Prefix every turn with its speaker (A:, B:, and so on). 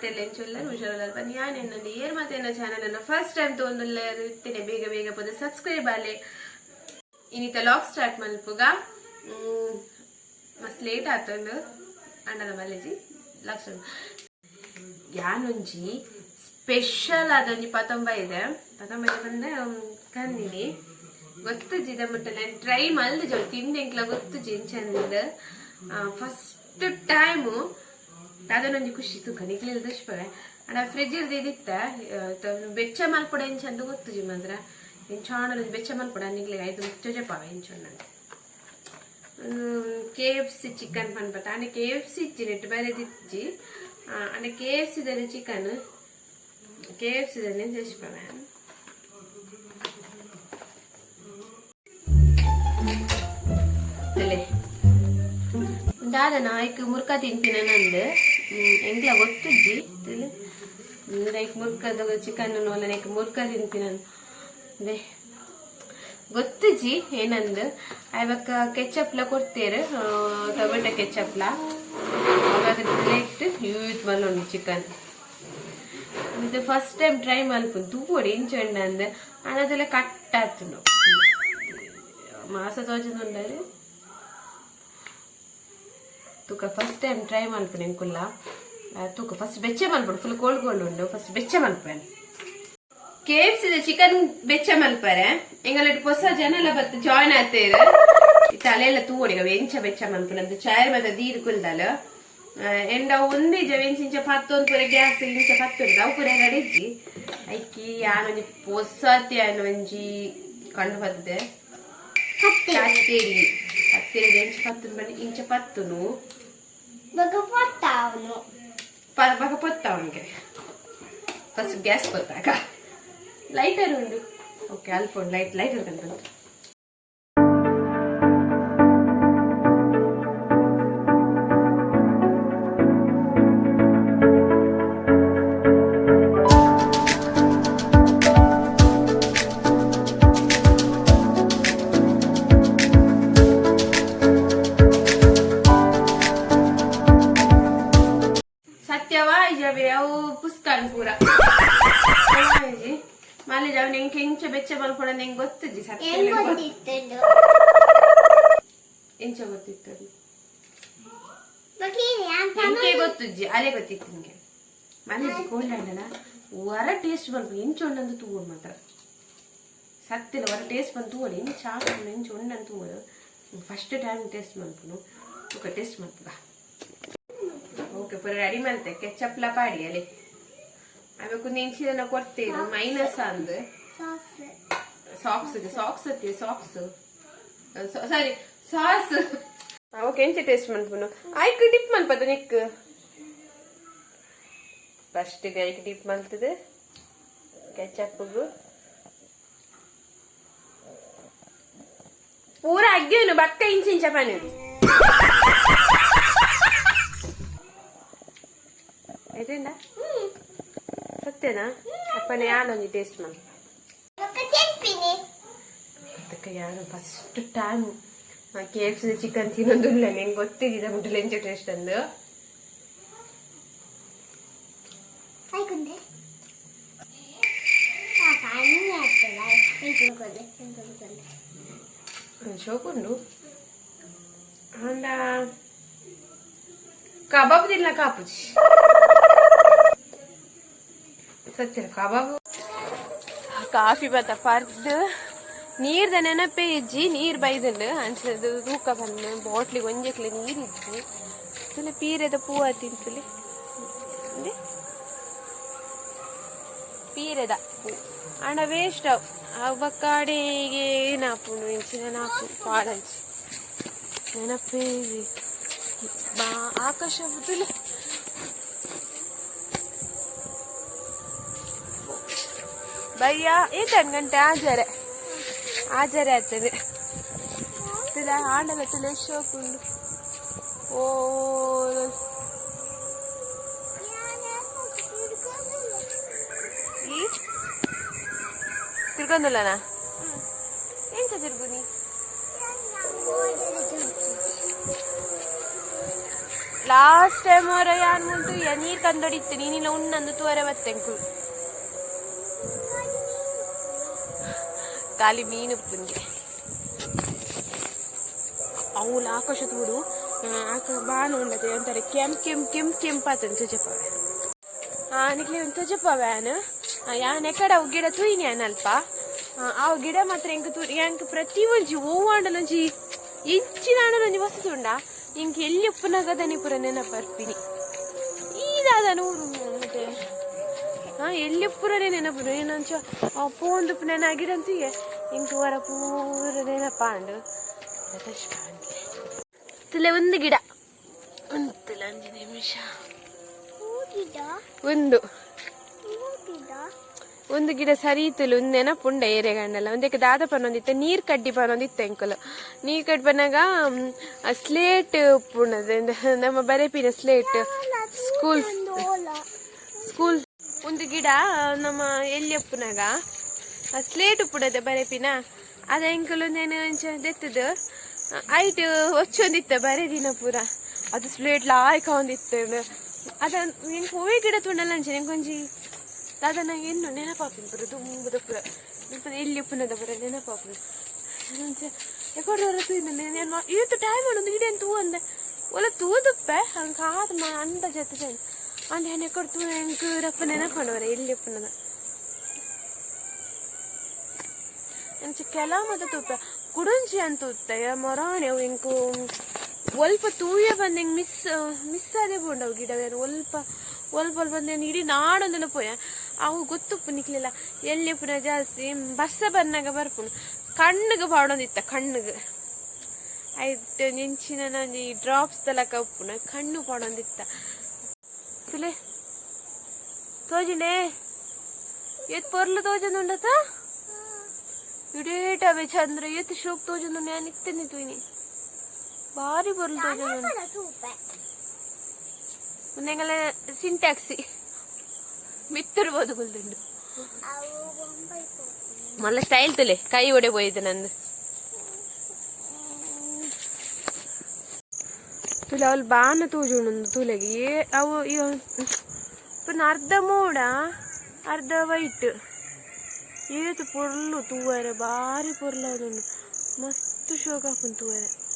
A: ಮಾತೆಲ್ಲ ಎಂಚುಲ್ಲ ಹುಷಾರಲ್ಲ ಬನ್ನಿ ಯಾನೇನಲ್ಲಿ air ಮಾತೇನ channel ಅನ್ನ ಫಸ್ಟ್ ಟೈಮ್ ತೊಂದುಲ್ಲ ಇರ್ತೇನೆ ಬೇಗ ಬೇಗ ಪದ ಸಬ್ಸ್ಕ್ರೈಬ್ ಆಲೆ ಇನ್ನಿತ ಲಾಗ್ ಸ್ಟಾರ್ಟ್ ಮಲ್ಪುಗ ಮಸ್ತ್ ಲೇಟ್ ಆತಂಡು ಅಣ್ಣನ ಮಲೆಜಿ ಲಕ್ಷಣ ಯಾನೊಂಜಿ ಸ್ಪೆಷಲ್ ಆದೊಂಜಿ ಪತಂಬ ಇದೆ ಬಂದ್ರೆ ಕಂದಿನಿ ಗೊತ್ತುಜಿ ಮುಟ್ಟಲೆ ಟ್ರೈ ಮಲ್ದು ತಿಂದೆಂಕ್ಲ ಗೊತ್ತುಜಿ ಚಂದ ಫಸ್ಟ್ ಟೈಮು ಅದನ್ನೊಂದು ಖುಷಿ ತೂಕ ನಿಕ್ಲಿಲ್ಲ ದಶ್ಪವೆ ಅಣ್ಣ ಫ್ರಿಜ್ ಇರ್ದಿತ್ತ ಬೆಚ್ಚ ಮಲ್ಪೊಡ ಎಂಚಂದು ಗೊತ್ತುಜಿ ಮಾತ್ರ ಎಂಚಾಣಲ್ ಬೆಚ್ಚ ಮಲ್ಪೊಡ ನಿಗ್ಲಿ ಐದು ಚೊಜಪಾವ ಎಂಚೊಣ್ಣ KFC ಚಿಕನ್ ಪನ್ಪತ್ತ ಅಣ್ಣ KFC ಇಚ್ಚಿ ನೆಟ್ ಬೇರೆ ದಿಚ್ಚಿ ಅಣ್ಣ KFC ದಲ್ಲಿ ಚಿಕನ್ KFC ದಲ್ಲಿ ದಶ್ಪವೆ ದಾದ ನಾಯ್ಕ ಮುರ್ಕ ತಿಂತಿನ ನಂದು ಎಂಗ್ಲ ಗೊತ್ತುಜ್ಜಿ ನೈಕ್ ಮುರ್ಕದ ಚಿಕನ್ ನೋಲ ನೈಕ್ ಮುರ್ಕ ತಿಂತಿನ ಗೊತ್ತುಜ್ಜಿ ಏನಂದು ಅವಕ್ಕ ಕೆಚಪ್ಲ ಕೊಡ್ತೇರು ಟೊಮೆಟೊ ಕೆಚಪ್ಲ ಇಟ್ಟು ಯೂತ್ ಮಲ್ಲೊಂದು ಚಿಕನ್ ಇದು ಫಸ್ಟ್ ಟೈಮ್ ಟ್ರೈ ಮಲ್ಪು ತೂಡಿ ಇಂಚಂಡ ಅಂದ ಅನ್ನದೆಲ್ಲ ಕಟ್ ಆತು ಮಾಸ ತೋಚದುಂಡರು ತೂಕ ಫಸ್ಟ್ ಟೈಮ್ ಟ್ರೈ ಮಲ್ಪನೆ ಕುಲ್ಲ ತೂಕ ಫಸ್ಟ್ ಬೆಚ್ಚ ಮಲ್ಪಡು ಫುಲ್ ಕೋಲ್ಡ್ ಉಂಡು ಫಸ್ಟ್ ಬೆಚ್ಚ ಮಲ್ಪನೆ KFC ಚಿಕನ್ ಬೆಚ್ಚ ಮಲ್ಪರೆ ಎಂಗಲ ಹೊಸ ಜನ ಎಲ್ಲ ಬತ್ತು ಜಾಯ್ನ್ ಆತೇರು ತಲೆಯೆಲ್ಲ ತೂಡಿ ಎಂಚ ಬೆಚ್ಚ ಮಲ್ಪನಂದು ಚಾಯರ್ ಮತ್ತೆ ದೀರ್ ಕುಲ್ದಲ್ಲ ಎಂಡ ಒಂದೇ ಎಂಚಿಂಚ ಪತ್ತೊಂದು ಪೂರ ಗ್ಯಾಸ್ ಇಂಚ ಪತ್ತೊಂದು ಅವು ಪೂರ ನಡಿಜ್ಜಿ ಐಕಿ ಯಾನೊಂಜಿ ಹೊಸತಿ ಒಂಜಿ ಕಂಡು ಬರ್ತದೆ ಕತ್ತೇರಿ ಎಂಚ ಪತ್ತು ಬನ್ನಿ ಇಂಚ ಪತ್ತುನು బాగా పొత్తా ఉంటే ఫస్ట్ గ్యాస్ పొత్తాక లైటర్ ఉండు ఓకే అల్పోండి లైటర్ కనుక पुस्कान पूरा माले जाव नेंग केंच बेच्चे मल्पड नेंग गोत्तुजी सत्तेले गोत्तित्तुंडु ಎಂಚ ಗೊತ್ತಿತ್ತು ಎಂಕೆ ಗೊತ್ತುಜ್ಜಿ ಅಲೆ ಗೊತ್ತಿತ್ತು ನಿಂಗೆ ಮನೇಜಿ ಕೋಳಿ ಅಂಡಲ ವರ ಟೇಸ್ಟ್ ಬಂತು ಎಂಚ ಉಂಡಂದು ತೂವಡು ಮಾತ್ರ ಸತ್ತಿಲ್ಲ ವರ ಟೇಸ್ಟ್ ಬಂತು ತೂವಡು ಎಂಚ ಹಾಕೊಂಡು ಎಂಚ ಉಂಡಂದು ತೂವಡು ಫಸ್ಟ್ ಟೈಮ್ ಟೇಸ್ಟ್ ಮಲ್ಪುನು ఒక ಟೇಸ್ಟ್ ಮಲ್ಪುಗ ಓಕೆ ಪೂರ ರೆಡಿ ಮಲ್ತೆ ಕೆಚಪ್ಲ ಪಾಡಿ ಅಲ್ಲಿ ಅವಕ್ಕೆ ನೆಂಚಿದನ್ನ ಕೊಡ್ತೇವೆ ಮೈನಸ್ ಅಂದು ಸಾಕ್ಸ್ ಸಾರಿ ಸಾಸ್ ಅವಕ್ಕೆ ಎಂಚ ಟೇಸ್ಟ್ ಮಲ್ಪುನು ಆಯ್ಕೆ ಡಿಪ್ ಮಲ್ಪದ ನಿಕ್ ಫಸ್ಟ್ ಐಕೆ ಡಿಪ್ ಮಲ್ತದೆ ಕೆಚಪ್ಗು ಪೂರ ಅಗ್ಗೇನು ಬಕ್ಕ ಇಂಚಿಂಚ ಪನಿ ಆಯ್ತೇನಾ ಸತ್ಯನಾ ಅಪ್ಪನ ಯಾನೊಂದು ಟೇಸ್ಟ್ ಮಾಡಿ ಅದಕ್ಕೆ ಯಾರು ಫಸ್ಟ್ ಟೈಮ್ KFC ಚಿಕನ್ ತಿನ್ನೋದಿಲ್ಲ ನಿಂಗೆ ಗೊತ್ತಿದ್ದ ಮುಟ್ಟಲು ಎಂಚ ಟೇಸ್ಟ್ ಅಂದು ಶೋಕುಂಡು ಅಂಡ ಕಬಾಬ್ ತಿನ್ನ ಕಾಪುಜಿ ಸತ್ಯ ಕಬಾಬ್ ಕಾಫಿ ಬತ್ತ ಪರ್ದು ನೀರ್ದ ನೆನಪೇ ಇಜ್ಜಿ ನೀರ್ ಬೈದಂಡು ಅಂಚದು ತೂಕ ಬಂದು ಬಾಟ್ಲಿಗೆ ಒಂಜಕ್ಲೆ ನೀರ್ ಇಜ್ಜಿ ತುಲೆ ಪೀರೆದ ಪೂವ ತಿಂತುಲಿ ಪೀರೆದ ಪೂ ಅಣ್ಣ ವೇಸ್ಟ್ ಅವ ಕಾಡೆಗೆ ಏನಾಪುಂಡು ಇಂಚಿ ನೆನಪು ಪಾಡಂಚಿ ನೆನಪೇ ಬಾ ಆಕಾಶ ತುಲೆ ಭಯ್ಯ ಏಟನ್ ಗಂಟೆ ಆಜರೆ ಆಗ್ತದೆ ತುಲ ಆಂಡಲ ತುಲೆ ಶೋಕುಂಡು ಓ ತಿರ್ಗೊಂದಲ್ಲನಾ ಎಂತ ತಿರ್ಗುನಿ ಲಾಸ್ಟ್ ಟೈಮ್ ಅವರ ಯಾನ್ ಮುಂಟು ನೀರ್ ಕಂದೊಡಿತ್ತು ನೀನಿಲ್ಲ ಉಣ್ಣಂದು ತೂವರೆ ಬತ್ತೆಂಕು ಖಾಲಿ ಮೀನು ಪುಂಜೆ ಅವಳು ಆಕಾಶ ತೂಡು ಬಾನು ಉಂಡದೆ ಅಂತಾರೆ ಕೆಂಪಾತನ್ ತುಜಪವೆ ನಿಕ್ಲೆ ಒಂದು ತುಜಪವ್ಯಾನ್ ಯಾನ್ ಎಕಡ ಅವು ಗಿಡ ತೂಯಿನ್ಯಾನ್ ಅಲ್ಪ ಅವು ಗಿಡ ಮಾತ್ರ ಎಂಕ್ ಪ್ರತಿ ಒಂಜಿ ಓವಾಂಡಲೊಂಜಿ ಇಂಚಿನಾಂಡಲೊಂಜಿ ವಸ್ತು ಉಂಡ ಇಂಕ ಎಲ್ಲಿ ಉಪ್ಪುನಗದನಿ ಪುರ ನೆನಪರ್ಪಿನಿ ಈದಾದ ನೂರು ಮತ್ತೆ ಎಲ್ಲಿ ಪುರನೇ ನೆನಪುಡು ಏನಂಚ ಪೋಂದು ನೆನಾಗಿರಂತೀಯ ಇಂಕ ವರ ಪೂರ ನೆನಪಾಂಡು ತುಲೆ ಒಂದು ಗಿಡ ಉಂತಲ್ಲ 5 ನಿಮಿಷ ಒಂದು ಗಿಡ ಸರಿತಲು ಒಂದು ನೆನಪುಂಡ ಏರೆಗಂಡಲ್ಲ ಒಂದಕ್ಕೆ ದಾದ ಪನ್ನೊಂದಿತ್ತ ನೀರ್ ಕಡ್ಡಿ ಪನ್ನೊಂದಿತ್ತ ಎಂಕಲು ನೀರ್ ಕಡ್ಡಿ ಪನ್ನಾಗ ಸ್ಲೇಟ್ ಪುಣದ ನಮ್ಮ ಬರೆಪಿನ ಸ್ಲೇಟ್ ಸ್ಕೂಲ್ ಒಂದು ಗಿಡ ನಮ್ಮ ಎಲ್ಲಿಯಪ್ಪನಾಗ ಸ್ಲೇಟ್ ಪುಡದ ಬರೆಪಿನ ಅದ ಎಂಕಲು ನೇನು ದೆತ್ತದ ಐಟ್ ಹೊಚ್ಚೊಂದಿತ್ತ ಬರೆದಿನ ಪೂರ ಅದು ಸ್ಲೇಟ್ ಲಾಯ್ಕ ಒಂದಿತ್ತು ಅದ ಎಂಕ್ ಹೂವೆ ಗಿಡ ತುಂಡಲ್ಲ ಅಂಚೆ ಎಂಕೊಂಜಿ ಅದನ್ನ ಎನ್ನು ನೆನಪಾಪಿನ ಪುರ ತುಂಬದ ಪುರ ಎಲ್ಲಿ ಪುನದ ಪುರ ನೆನಪಾಪಿನ ಎಕಡೆ ಇವತ್ತು ಟೈಮ್ ಒಂದು ಗಿಡ ತೂ ಅಂದೆ ಒಲ ತೂದುಪ್ಪೆ ಹಂಗೆ ಕಾದ ಅಂದ ಜೊತೆ ಅಂದೆ ಹೆಣ್ಣು ಎಕಡೆ ತೂ ಹೆಂಗ್ ರಪ್ಪ ನೆನಪಂಡವರ ಎಲ್ಲಿ ಪುನದ ಎಂಚ ಕೆಲ ಮತ ತೂಪ ಕುಡುಂಚಿ ಅಂತ ಉತ್ತಾಯ ಮೊರಾಣೆ ಅವು ಇಂಕು ಒಲ್ಪ ತೂಯ ಬಂದ ಹಿಂಗ್ ಮಿಸ್ ಆದೇ ಬೋಂಡವು ಗಿಡವೇನು ಒಲ್ಪ ಬಂದೇನು ಇಡೀ ನಾಡೊಂದೆಲ್ಲ ಪೋಯ ಅವು ಗೊತ್ತುಪ್ಪು ನಿಕ್ಲಿಲ್ಲ ಎಲ್ಲಿ ಪುನಃ ಜಾಸ್ತಿ ಬಸ್ಸ ಬಂದಾಗ ಬರ್ಪುಣು ಕಣ್ಣಿಗೆ ಪಾಡೊಂದಿತ್ತ ಕಣ್ಣಿಗೆ ಆಯ್ತು ನೆಂಚಿನ ನಂಜಿ ಡ್ರಾಪ್ಸ್ ತಲಕ ಉಪ್ಪುನ ಕಣ್ಣು ಪಾಡೊಂದಿತ್ತ ತುಲೆ ತೋಜಿಂಡೆ ಎತ್ ಪೊರ್ಲು ತೋಜಂದುಂಡತ ಇಡೇಟವೆ ಚಂದ್ರ ಎತ್ ಶೋಕ್ ತೋಜಂದು ನಾನು ನಿಕ್ತೇನೆ ತೂನಿ ಭಾರಿ ಪೊರ್ಲು ತೋಜಂದು ಮುಂದೆಂಗಲ ಸಿಂಟ್ಯಾಕ್ಸಿ ಮಿತ್ತಿರ್ಬೋದು ಗುಲ್ದುಂಡು ಮಲ್ಲ ಸ್ಟೈಲ್ ತುಲೆ ಕೈ ಒಡೆ ಹೋಯ್ತು ನಂದು ತುಲೆ ಅವಳು ಬಾನ ತೂಜುಂಡು ತುಲೆಗೆ ಅವು ಪುನಃ ಅರ್ಧ ಮೋಡ ಅರ್ಧ ವೈಟ್ ಏತು ಪೊರ್ಲು ತೂವರೆ ಭಾರಿ ಪೊರ್ಲು ಅದನ್ನು ಮಸ್ತ್ ಶೋಕ ಹಾಕೊಂಡು ತೂವರೆ